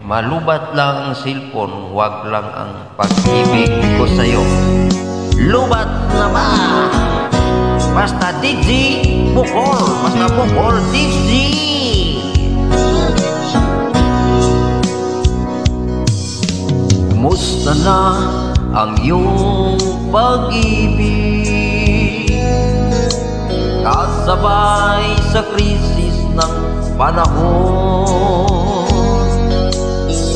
Malubat lang ang cellphone, wag lang ang pag-ibig ko sa'yo. Lubat na ba? Basta DJ Bukol, basta Bukol DJ. Kumusta na ang iyong pag-ibig? Kasabay sa krisis ng panahon,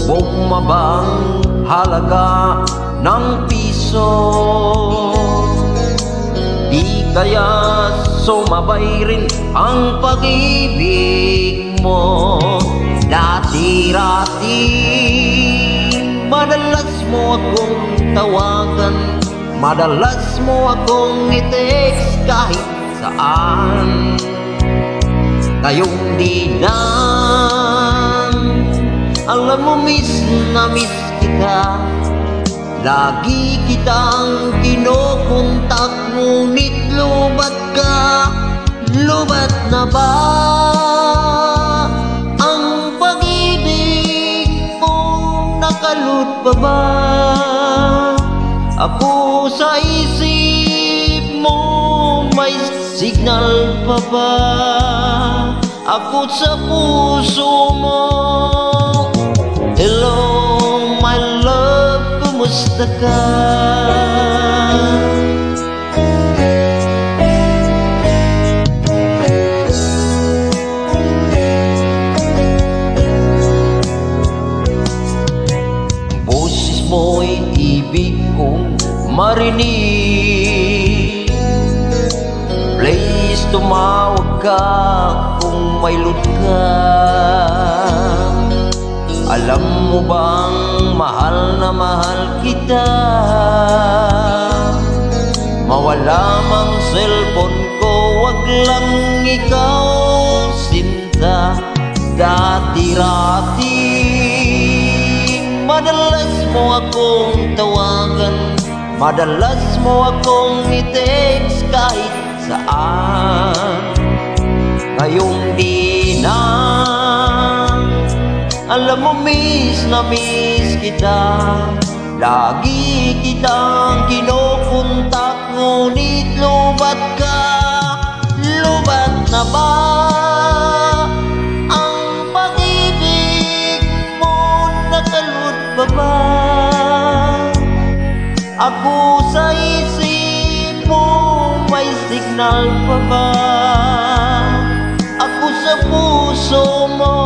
bumabang halaga ng piso. Di kaya sumabay rin ang pag-ibig mo. Dati-rati madalas mo akong tawagan, madalas mo akong i-text kahit saan. Ngayong di na, alam mo miss na miss kita. Lagi kitang kinokontak, ngunit lubat ka. Lubat na ba ang pag-ibig mo? Nakalot pa ba ako sa isip mo? May signal pa ba ako sa puso mo? Hello, my love, kumusta ka? Boses mo'y ibig kong marinig. Please, tumawag ka kung may load ka. Alam mo bang mahal na mahal kita? Mawala mang cellphone ko, wag lang ikaw sinta. Dati-rati madalas mo akong tawagan, madalas mo akong i-text kahit saan. Ngayong di na, alam mo miss na miss kita. Lagi kitang kinokontak, ngunit lubat ka. Lubat na ba ang pag-ibig mo? Nakalot pa ba ako sa isip mo? May signal pa ba ako sa puso mo?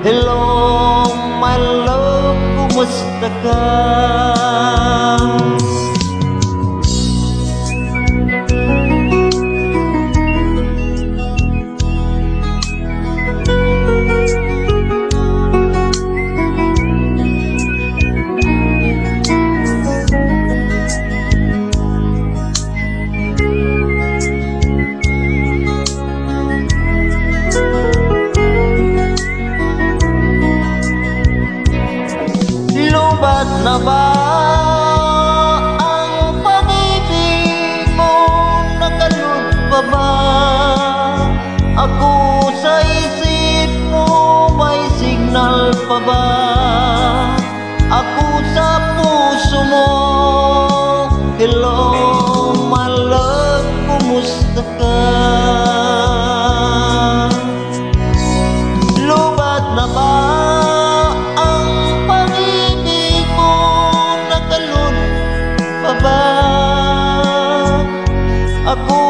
Hello, my love, kumusta ka? Lubat na ba ang pag-ibig mo? Nakalot pa ba ako sa isip mo? May signal pa ba ako sa puso mo? Hello, my love, kumusta ka? Lubat na ba ako